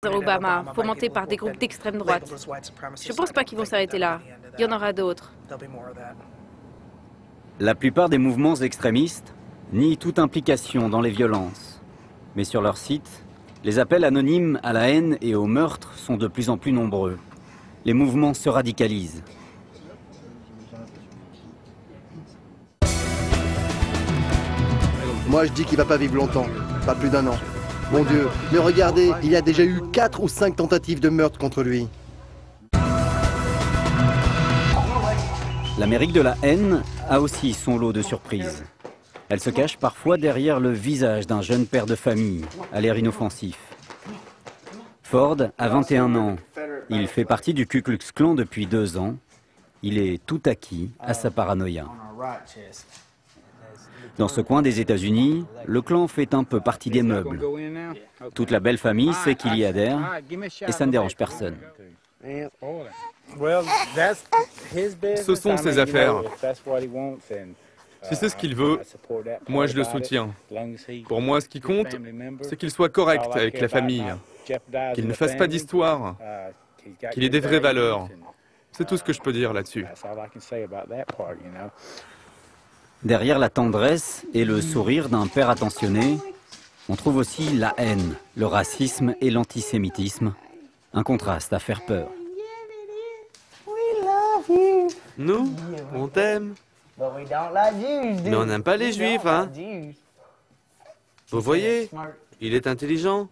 Obama, fomentés par des groupes d'extrême droite. Je ne pense pas qu'ils vont s'arrêter là. Il y en aura d'autres. La plupart des mouvements extrémistes nient toute implication dans les violences. Mais sur leur site, les appels anonymes à la haine et au meurtre sont de plus en plus nombreux. Les mouvements se radicalisent. Moi je dis qu'il va pas vivre longtemps, pas plus d'1 an. Mon Dieu, mais regardez, il y a déjà eu 4 ou 5 tentatives de meurtre contre lui. L'Amérique de la haine a aussi son lot de surprises. Elle se cache parfois derrière le visage d'un jeune père de famille, à l'air inoffensif. Ford a 21 ans. Il fait partie du Ku Klux Klan depuis 2 ans. Il est tout acquis à sa paranoïa. Dans ce coin des États-Unis, le clan fait un peu partie des meubles. Toute la belle famille sait qu'il y adhère et ça ne dérange personne. Ce sont ses affaires. Si c'est ce qu'il veut, moi je le soutiens. Pour moi, ce qui compte, c'est qu'il soit correct avec la famille, qu'il ne fasse pas d'histoire, qu'il ait des vraies valeurs. C'est tout ce que je peux dire là-dessus. Derrière la tendresse et le sourire d'un père attentionné, on trouve aussi la haine, le racisme et l'antisémitisme. Un contraste à faire peur. Nous, on t'aime. Mais on n'aime pas les juifs, hein? Vous voyez, il est intelligent.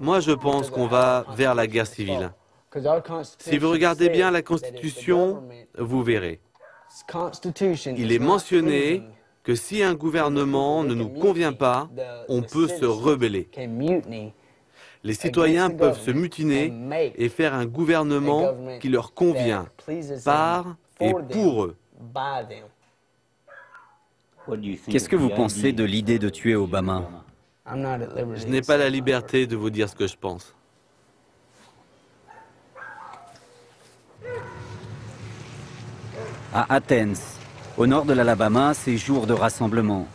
Moi, je pense qu'on va vers la guerre civile. Si vous regardez bien la Constitution, vous verrez. Il est mentionné que si un gouvernement ne nous convient pas, on peut se rebeller. Les citoyens peuvent se mutiner et faire un gouvernement qui leur convient, par et pour eux. Qu'est-ce que vous pensez de l'idée de tuer Obama? Je n'ai pas la liberté de vous dire ce que je pense. À Athens, au nord de l'Alabama, c'est jour de rassemblement.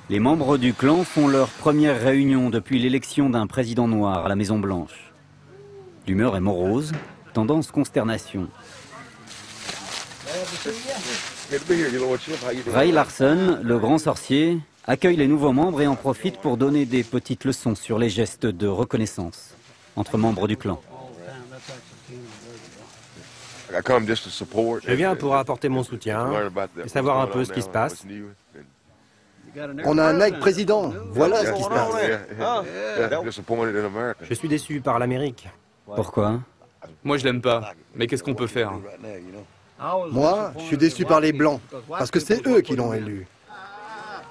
Les membres du clan font leur première réunion depuis l'élection d'un président noir à la Maison-Blanche. L'humeur est morose, tendance consternation. Ray Larson, le grand sorcier, accueille les nouveaux membres et en profite pour donner des petites leçons sur les gestes de reconnaissance entre membres du clan. Je viens pour apporter mon soutien et savoir un peu ce qui se passe. On a un Nike président, voilà ce qui se passe. Je suis déçu par l'Amérique. Pourquoi? Moi, je l'aime pas. Mais qu'est-ce qu'on peut faire? Moi, je suis déçu par les Blancs, parce que c'est eux qui l'ont élu.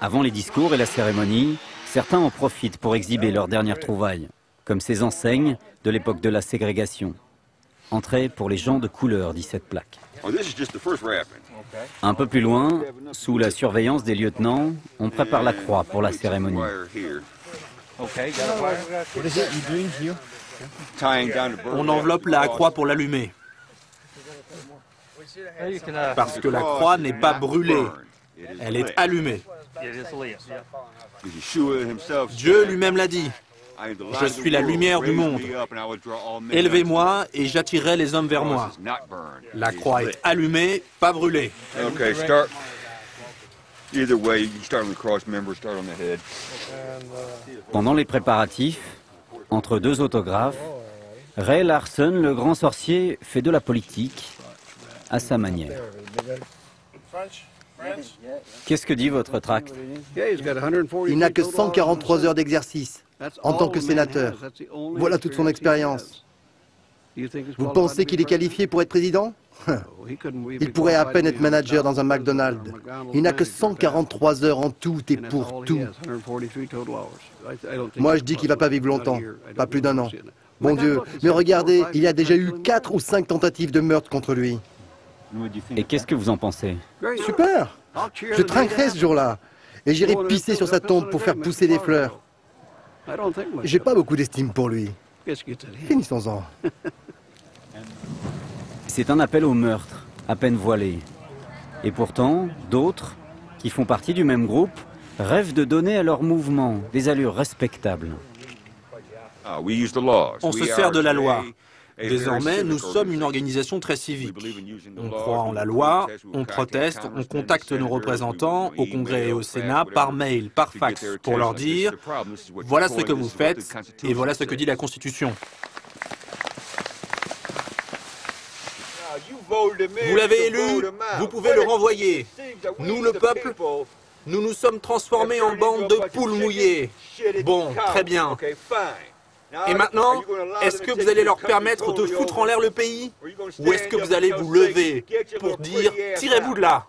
Avant les discours et la cérémonie, certains en profitent pour exhiber leurs dernières trouvailles, comme ces enseignes de l'époque de la ségrégation. Entrée pour les gens de couleur, dit cette plaque. Un peu plus loin, sous la surveillance des lieutenants, on prépare la croix pour la cérémonie. On enveloppe la croix pour l'allumer. Parce que la croix n'est pas brûlée, elle est allumée. Dieu lui-même l'a dit. Je suis la lumière du monde. Élevez-moi et j'attirerai les hommes vers moi. La croix est allumée, pas brûlée. Pendant les préparatifs, entre 2 autographes, Ray Larson, le grand sorcier, fait de la politique à sa manière. Qu'est-ce que dit votre tract? Il n'a que 143 heures d'exercice en tant que sénateur. Voilà toute son expérience. Vous pensez qu'il est qualifié pour être président? Il pourrait à peine être manager dans un McDonald's. Il n'a que 143 heures en tout et pour tout. Moi, je dis qu'il va pas vivre longtemps, pas plus d'1 an. Mon Dieu, mais regardez, il y a déjà eu 4 ou 5 tentatives de meurtre contre lui. Et qu'est-ce que vous en pensez? Super! Je trinquerai ce jour-là. Et j'irai pisser sur sa tombe pour faire pousser des fleurs. J'ai pas beaucoup d'estime pour lui. Finissons-en. C'est un appel au meurtre, à peine voilé. Et pourtant, d'autres, qui font partie du même groupe, rêvent de donner à leur mouvement des allures respectables. On se sert de la loi. Désormais, nous sommes une organisation très civique. On croit en la loi, on proteste, on contacte nos représentants au Congrès et au Sénat par mail, par fax, pour leur dire « Voilà ce que vous faites et voilà ce que dit la Constitution ». Vous l'avez élu, vous pouvez le renvoyer. Nous, le peuple, nous nous sommes transformés en bande de poules mouillées. Bon, très bien. Et maintenant, est-ce que vous allez leur permettre de foutre en l'air le pays? Ou est-ce que vous allez vous lever pour dire « Tirez-vous de là »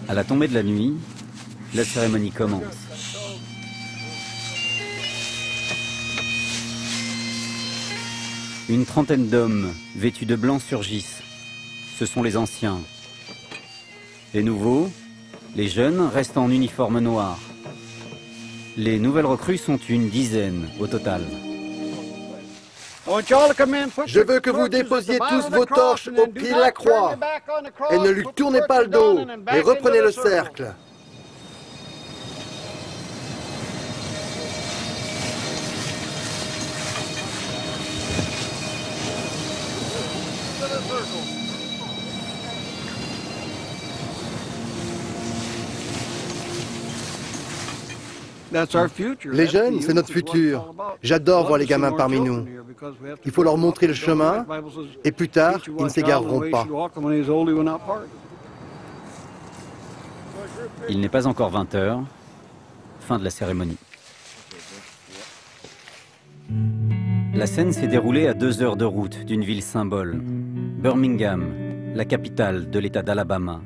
À la tombée de la nuit, la cérémonie commence. Une trentaine d'hommes vêtus de blanc surgissent. Ce sont les anciens. Les nouveaux, les jeunes, restent en uniforme noir. Les nouvelles recrues sont une dizaine au total. Je veux que vous déposiez tous vos torches au pied de la croix et ne lui tournez pas le dos et reprenez le cercle. Les jeunes, c'est notre futur. J'adore voir les gamins parmi nous. Il faut leur montrer le chemin, et plus tard, ils ne s'égareront pas. Il n'est pas encore 20 h, fin de la cérémonie. La scène s'est déroulée à 2 heures de route d'une ville symbole, Birmingham, la capitale de l'État d'Alabama.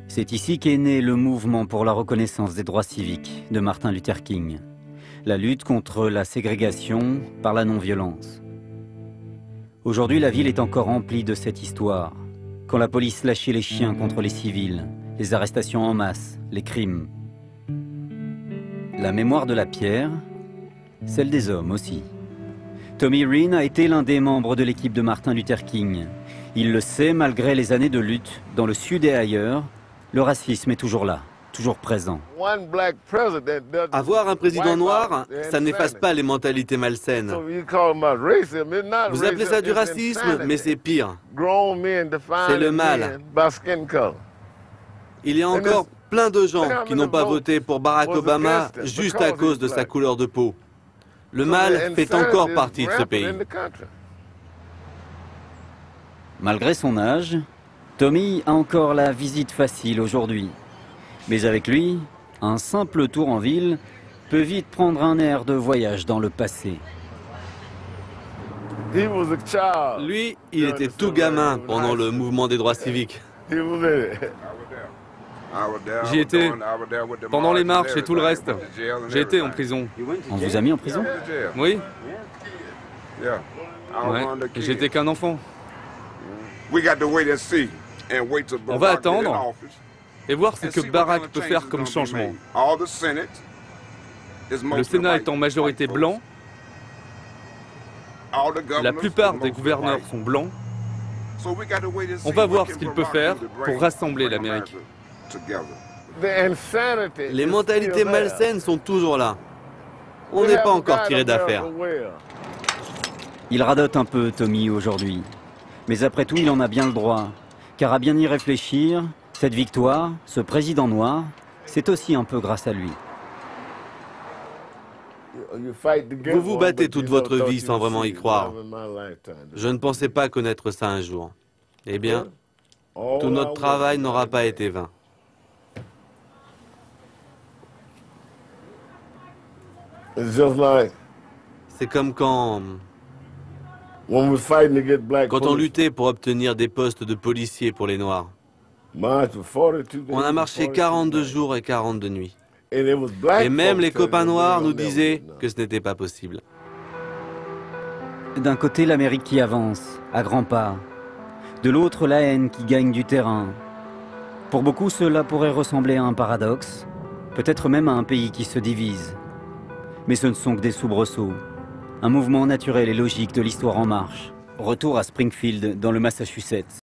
C'est ici qu'est né le mouvement pour la reconnaissance des droits civiques de Martin Luther King, la lutte contre la ségrégation par la non-violence. Aujourd'hui, la ville est encore remplie de cette histoire, quand la police lâchait les chiens contre les civils, les arrestations en masse, les crimes. La mémoire de la pierre, celle des hommes aussi. Tommy Reen a été l'un des membres de l'équipe de Martin Luther King. Il le sait, malgré les années de lutte, dans le Sud et ailleurs, le racisme est toujours là, toujours présent. Avoir un président noir, ça n'efface pas les mentalités malsaines. Vous appelez ça du racisme, mais c'est pire. C'est le mal. Il y a encore plein de gens qui n'ont pas voté pour Barack Obama juste à cause de sa couleur de peau. Le mal fait encore partie de ce pays. Malgré son âge, Tommy a encore la visite facile aujourd'hui. Mais avec lui, un simple tour en ville peut vite prendre un air de voyage dans le passé. Lui, il était tout gamin pendant le mouvement des droits civiques. J'y étais. Pendant les marches et tout le reste. J'ai été en prison. On vous a mis en prison? Oui. Ouais. J'étais qu'un enfant. On va attendre et voir ce que Barack peut faire comme changement. Le Sénat est en majorité blanc. La plupart des gouverneurs sont blancs. On va voir ce qu'il peut faire pour rassembler l'Amérique. Les mentalités malsaines sont toujours là. On n'est pas encore tiré d'affaire. Il radote un peu, Tommy, aujourd'hui. Mais après tout, il en a bien le droit. Car à bien y réfléchir, cette victoire, ce président noir, c'est aussi un peu grâce à lui. Vous vous battez toute votre vie sans vraiment y croire. Je ne pensais pas connaître ça un jour. Eh bien, tout notre travail n'aura pas été vain. C'est comme quand on luttait pour obtenir des postes de policiers pour les Noirs. On a marché 42 jours et 42 nuits. Et même les copains noirs nous disaient que ce n'était pas possible. D'un côté, l'Amérique qui avance, à grands pas. De l'autre, la haine qui gagne du terrain. Pour beaucoup, cela pourrait ressembler à un paradoxe, peut-être même à un pays qui se divise. Mais ce ne sont que des soubresauts. Un mouvement naturel et logique de l'histoire en marche. Retour à Springfield, dans le Massachusetts.